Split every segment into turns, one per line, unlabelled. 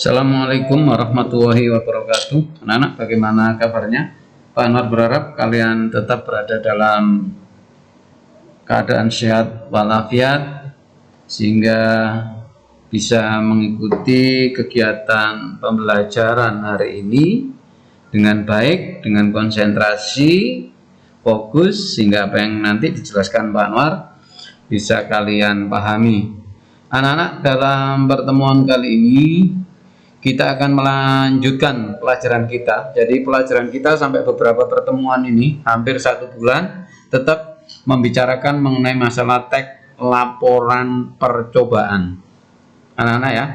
Assalamualaikum warahmatullahi wabarakatuh. Anak-anak, bagaimana kabarnya? Pak Anwar berharap kalian tetap berada dalam keadaan sehat walafiat sehingga bisa mengikuti kegiatan pembelajaran hari ini dengan baik, dengan konsentrasi, fokus, sehingga apa yang nanti dijelaskan Pak Anwar bisa kalian pahami. Anak-anak, dalam pertemuan kali ini kita akan melanjutkan pelajaran kita. Jadi pelajaran kita sampai beberapa pertemuan ini, hampir 1 bulan, tetap membicarakan mengenai masalah teks laporan percobaan. Anak-anak ya,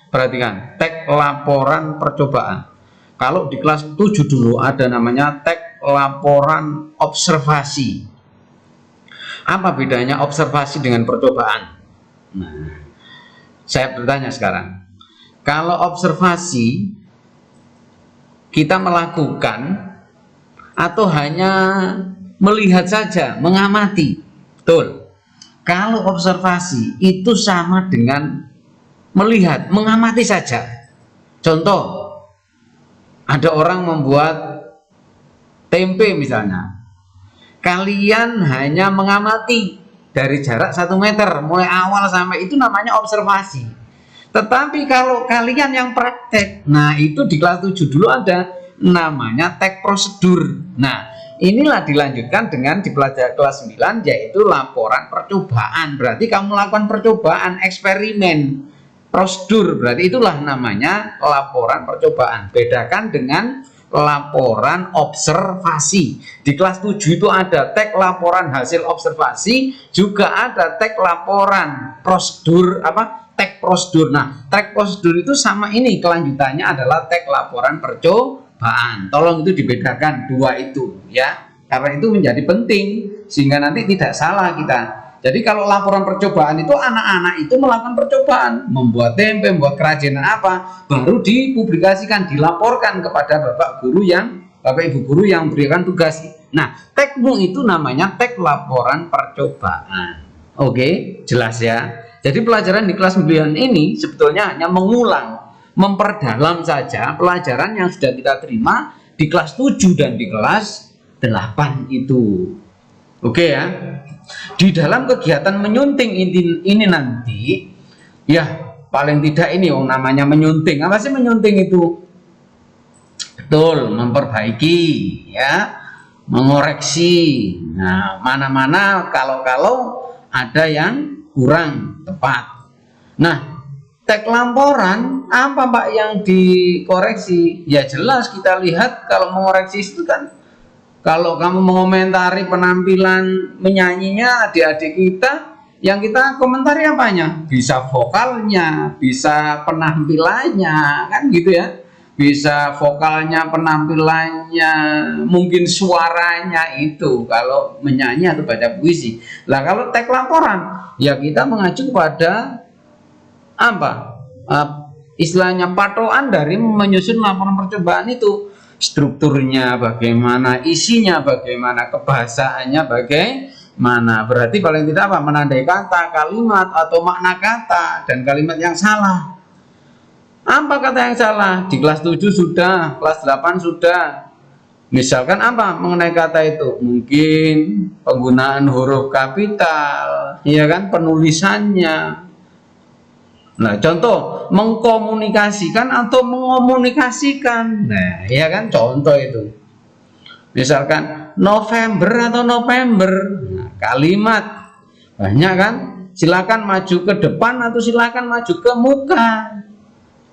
perhatikan, teks laporan percobaan. Kalau di kelas 7 dulu ada namanya teks laporan observasi. Apa bedanya observasi dengan percobaan? Nah, saya bertanya sekarang. Kalau observasi kita melakukan atau hanya melihat saja, mengamati. Betul. Kalau observasi itu sama dengan melihat, mengamati saja. Contoh, ada orang membuat tempe misalnya. Kalian hanya mengamati dari jarak 1 meter, mulai awal sampai itu namanya observasi. Tetapi kalau kalian yang praktek, nah itu di kelas 7 dulu ada namanya teks prosedur. Nah, inilah dilanjutkan dengan di pelajaran kelas 9 yaitu laporan percobaan. Berarti kamu lakukan percobaan, eksperimen, prosedur. Berarti itulah namanya laporan percobaan. Bedakan dengan laporan observasi. Di kelas 7 itu ada teks laporan hasil observasi, juga ada teks laporan prosedur teks prosedur. Nah, teks prosedur itu sama ini, kelanjutannya adalah teks laporan percobaan. Tolong itu dibedakan dua itu ya, karena itu menjadi penting sehingga nanti tidak salah kita. Jadi kalau laporan percobaan itu anak-anak itu melakukan percobaan, membuat tempe, membuat kerajinan apa, baru dipublikasikan, dilaporkan kepada Bapak Ibu guru yang berikan tugas. Nah, teksmu itu namanya teks laporan percobaan. Oke, jelas ya. Jadi pelajaran di kelas 9 ini sebetulnya hanya mengulang, memperdalam saja pelajaran yang sudah kita terima di kelas 7 dan di kelas 8 itu. Oke ya. Di dalam kegiatan menyunting ini nanti, ya paling tidak ini namanya menyunting. Apa sih menyunting itu? Betul, memperbaiki ya, mengoreksi. Nah, mana-mana kalau ada yang kurang tepat. Nah, teks laporan apa Pak yang dikoreksi? Ya jelas kita lihat kalau mengoreksi itu kan, kalau kamu mengomentari penampilan menyanyinya adik-adik kita, yang kita komentari apanya? Bisa vokalnya, bisa penampilannya, kan gitu ya. Bisa vokalnya, penampilannya, mungkin suaranya itu kalau menyanyi atau baca puisi. Lah kalau teks laporan, ya kita mengacu pada apa? Istilahnya patokan dari menyusun laporan percobaan itu. Strukturnya bagaimana, isinya bagaimana, kebahasaannya bagaimana. Berarti paling tidak apa? Menandai kata, kalimat atau makna kata dan kalimat yang salah. Apa kata yang salah? Di kelas 7 sudah, kelas 8 sudah. Misalkan apa mengenai kata itu? Mungkin penggunaan huruf kapital, ya kan, penulisannya. Nah, contoh mengkomunikasikan atau mengomunikasikan. Nah, ya kan, contoh itu. Misalkan November atau November. Nah, kalimat banyak kan? Silakan maju ke depan atau silakan maju ke muka.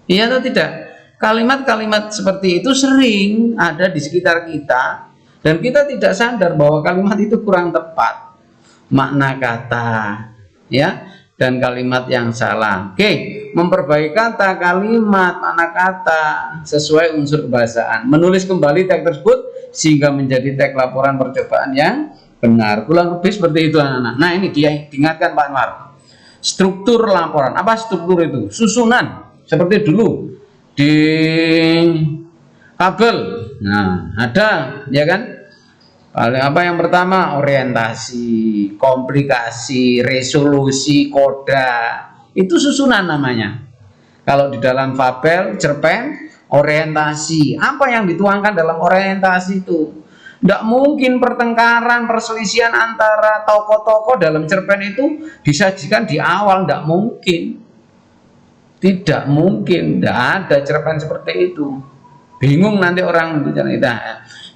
Iya atau tidak? Kalimat-kalimat seperti itu sering ada di sekitar kita dan kita tidak sadar bahwa kalimat itu kurang tepat, makna kata ya, dan kalimat yang salah. Oke, memperbaiki kata, kalimat, makna kata sesuai unsur kebahasaan, menulis kembali teks tersebut sehingga menjadi teks laporan percobaan yang benar. Kurang lebih seperti itu anak-anak. Nah, ini dia diingatkan Pak Anwar. Struktur laporan. Apa struktur itu? Susunan. Seperti dulu di kabel. Nah, ada ya kan? Paling apa yang pertama? Orientasi, komplikasi, resolusi, koda. Itu susunan namanya. Kalau di dalam fabel, cerpen, orientasi. Apa yang dituangkan dalam orientasi itu? Tidak mungkin pertengkaran, perselisihan antara tokoh-tokoh dalam cerpen itu disajikan di awal. Tidak mungkin. Tidak mungkin. Tidak ada cerpen seperti itu. Bingung nanti orang bicara itu.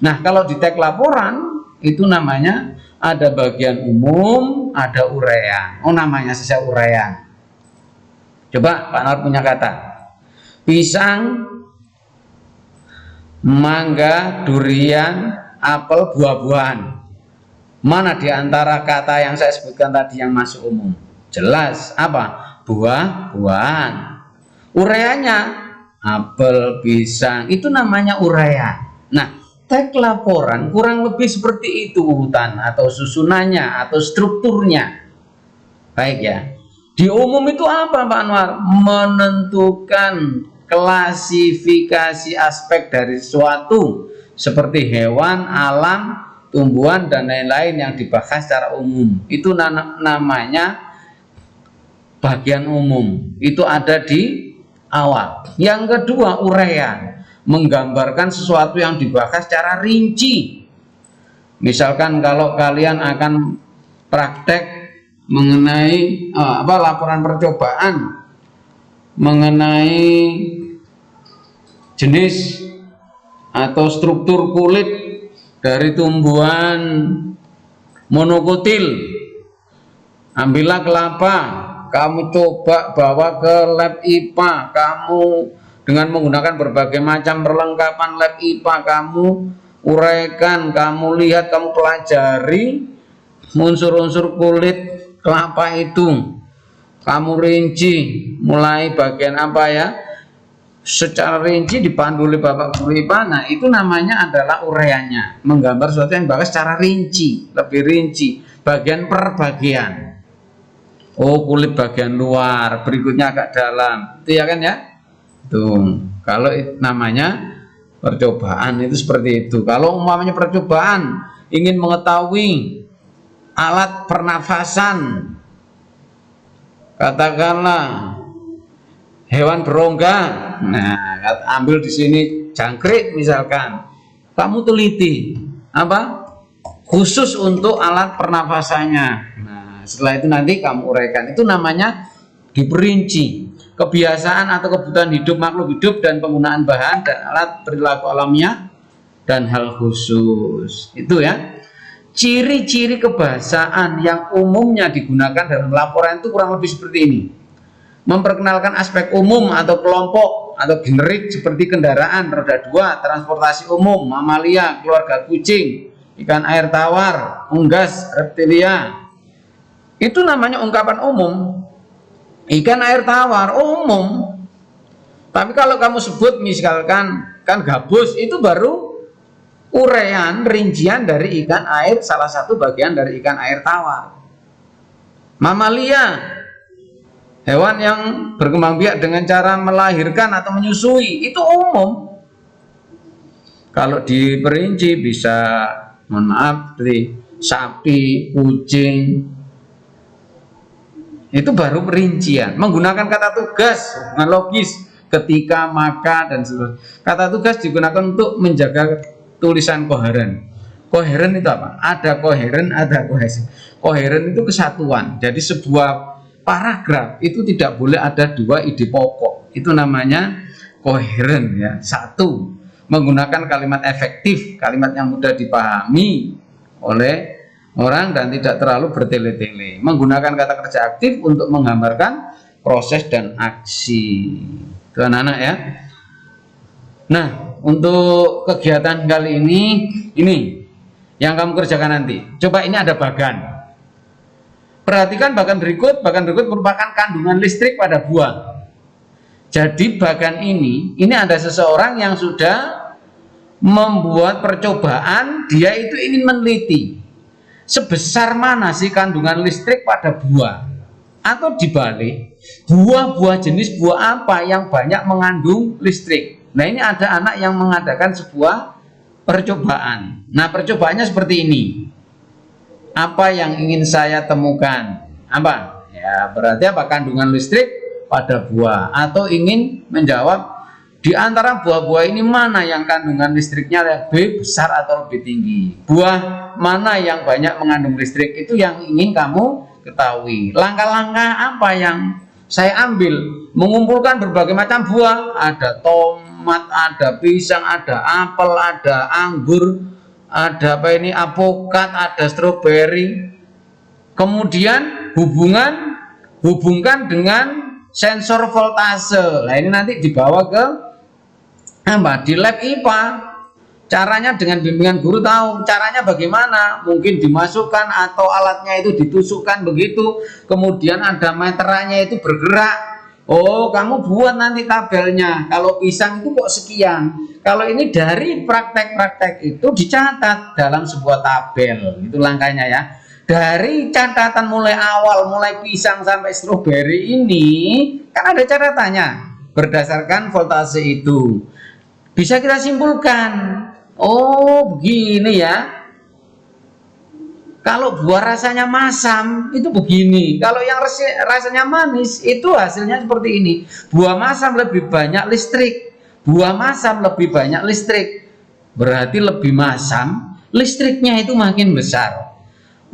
Nah, kalau di teks laporan, itu namanya ada bagian umum, ada uraian. Oh, namanya saja uraian. Coba Pak Nur punya kata. Pisang, mangga, durian, apel, buah-buahan. Mana di antara kata yang saya sebutkan tadi yang masuk umum? Jelas apa? Buah-buahan. Uraiannya apel, pisang, itu namanya uraian. Nah, teks laporan kurang lebih seperti itu urutan atau susunannya atau strukturnya. Baik ya. Di umum itu apa Pak Anwar? Menentukan klasifikasi aspek dari sesuatu seperti hewan, alam, tumbuhan dan lain-lain yang dibahas secara umum. Itu namanya bagian umum. Itu ada di awal. Yang kedua uraian, menggambarkan sesuatu yang dibahas secara rinci. Misalkan kalau kalian akan praktek mengenai laporan percobaan mengenai jenis atau struktur kulit dari tumbuhan monokotil. Ambillah kelapa, kamu coba bawa ke lab IPA, kamu dengan menggunakan berbagai macam perlengkapan lab IPA, kamu uraikan, kamu lihat, kamu pelajari unsur-unsur kulit kelapa itu, kamu rinci mulai bagian apa ya, secara rinci dipandu oleh Bapak Guru IPA. Nah, itu namanya adalah uraiannya, menggambar sesuatu yang dibahas secara rinci, lebih rinci, bagian per bagian. Oh, kulit bagian luar, berikutnya agak dalam, itu ya kan ya. Tuh, kalau namanya percobaan itu seperti itu. Kalau umpamanya percobaan ingin mengetahui alat pernafasan, katakanlah hewan berongga, nah ambil di sini jangkrik misalkan, kamu teliti apa khusus untuk alat pernafasannya. Nah, setelah itu nanti kamu uraikan, itu namanya diperinci kebiasaan atau kebutuhan hidup makhluk hidup dan penggunaan bahan dan alat perilaku alamiah dan hal khusus. Itu ya. Ciri-ciri kebahasaan yang umumnya digunakan dalam laporan itu kurang lebih seperti ini. Memperkenalkan aspek umum atau kelompok atau generik seperti kendaraan roda 2, transportasi umum, mamalia, keluarga kucing, ikan air tawar, unggas, reptilia. Itu namanya ungkapan umum. Ikan air tawar umum. Tapi kalau kamu sebut misalkan kan gabus, itu baru uraian rincian dari ikan air, salah satu bagian dari ikan air tawar. Mamalia, hewan yang berkembang biak dengan cara melahirkan atau menyusui, itu umum. Kalau diperinci bisa, mohon maaf, seperti sapi, kucing, itu baru perincian. Menggunakan kata tugas, logis, ketika, maka, dan seterusnya. Kata tugas digunakan untuk menjaga tulisan koheren. Koheren itu apa? Ada koheren, ada kohesi. Koheren itu kesatuan. Jadi sebuah paragraf itu tidak boleh ada dua ide pokok. Itu namanya koheren ya. Satu, menggunakan kalimat efektif, kalimat yang mudah dipahami oleh orang dan tidak terlalu bertele-tele. Menggunakan kata kerja aktif untuk menggambarkan proses dan aksi. Itu anak-anak ya. Nah, untuk kegiatan kali ini yang kamu kerjakan nanti. Coba ini ada bagan. Perhatikan bagan berikut merupakan kandungan listrik pada buah. Jadi bagan ini ada seseorang yang sudah membuat percobaan, dia itu ingin meneliti sebesar mana sih kandungan listrik pada buah. Atau dibalik, buah-buah jenis buah apa yang banyak mengandung listrik. Nah, ini ada anak yang mengadakan sebuah percobaan. Nah, percobaannya seperti ini. Apa yang ingin saya temukan? Apa? Ya, berarti apa? Kandungan listrik pada buah, atau ingin menjawab di antara buah-buah ini mana yang kandungan listriknya lebih besar atau lebih tinggi, buah mana yang banyak mengandung listrik, itu yang ingin kamu ketahui. Langkah-langkah apa yang saya ambil? Mengumpulkan berbagai macam buah, ada tomat, ada pisang, ada apel, ada anggur, ada apa ini, apokat, ada stroberi. Kemudian hubungkan dengan sensor voltase. Nah ini nanti dibawa ke di lab IPA. Caranya dengan bimbingan guru, tahu caranya bagaimana, mungkin dimasukkan atau alatnya itu ditusukkan begitu, kemudian ada meterannya itu bergerak. Oh, kamu buat nanti tabelnya, kalau pisang itu kok sekian, kalau ini dari praktek-praktek itu dicatat dalam sebuah tabel. Itu langkahnya ya, dari catatan mulai awal, mulai pisang sampai stroberi ini kan ada catatannya. Berdasarkan voltase itu bisa kita simpulkan, oh begini ya, kalau buah rasanya masam itu begini, kalau yang rasanya manis itu hasilnya seperti ini. Buah masam lebih banyak listrik, buah masam lebih banyak listrik, berarti lebih masam, listriknya itu makin besar.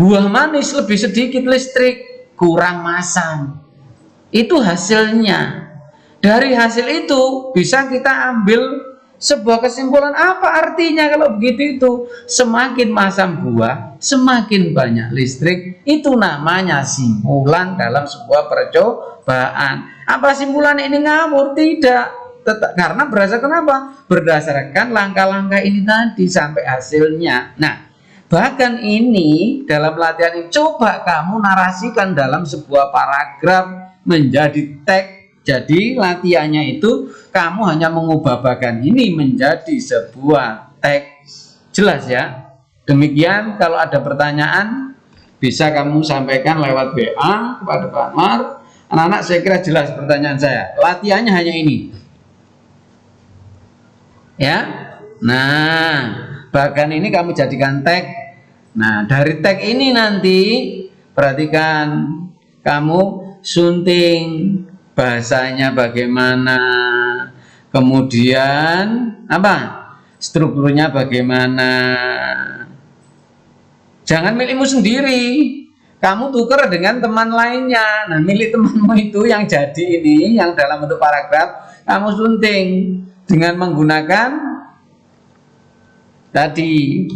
Buah manis lebih sedikit listrik, kurang masam. Itu hasilnya. Dari hasil itu bisa kita ambil sebuah kesimpulan. Apa artinya kalau begitu? Itu semakin masam buah, semakin banyak listrik. Itu namanya simpulan dalam sebuah percobaan. Apa simpulan ini ngawur? Tidak. Karena berdasarkan apa? Berdasarkan langkah-langkah ini tadi sampai hasilnya. Nah, bahkan ini dalam latihan ini coba kamu narasikan dalam sebuah paragraf menjadi teks. Jadi latihannya itu kamu hanya mengubah bagian ini menjadi sebuah teks. Jelas ya? Demikian, kalau ada pertanyaan bisa kamu sampaikan lewat WA kepada Pak Anwar. Anak-anak, saya kira jelas pertanyaan saya. Latihannya hanya ini. Ya. Nah, bagian ini kamu jadikan teks. Nah, dari teks ini nanti perhatikan, kamu sunting bahasanya bagaimana, kemudian apa, strukturnya bagaimana. Jangan milikmu sendiri, kamu tukar dengan teman lainnya. Nah, milik temanmu itu yang jadi ini, yang dalam bentuk paragraf, kamu sunting dengan menggunakan tadi.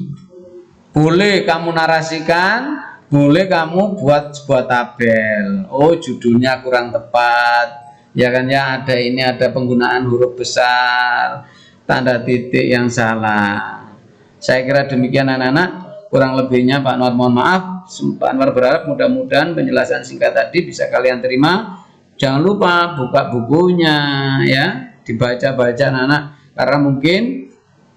Boleh kamu narasikan, boleh kamu buat sebuah tabel. Oh, judulnya kurang tepat, ya kan ya, ada ini, ada penggunaan huruf besar, tanda titik yang salah. Saya kira demikian anak-anak. Kurang lebihnya Pak Anwar mohon maaf. Pak Anwar berharap mudah-mudahan penjelasan singkat tadi bisa kalian terima. Jangan lupa buka bukunya ya, dibaca-baca anak-anak, karena mungkin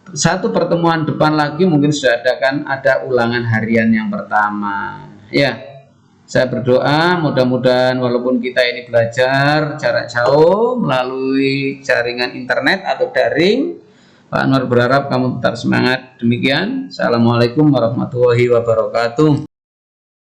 satu pertemuan depan lagi mungkin sudah ada ulangan harian yang pertama ya. Saya berdoa mudah-mudahan walaupun kita ini belajar jarak jauh melalui jaringan internet atau daring, Pak Anwar berharap kamu tetap semangat. Demikian, assalamualaikum warahmatullahi wabarakatuh.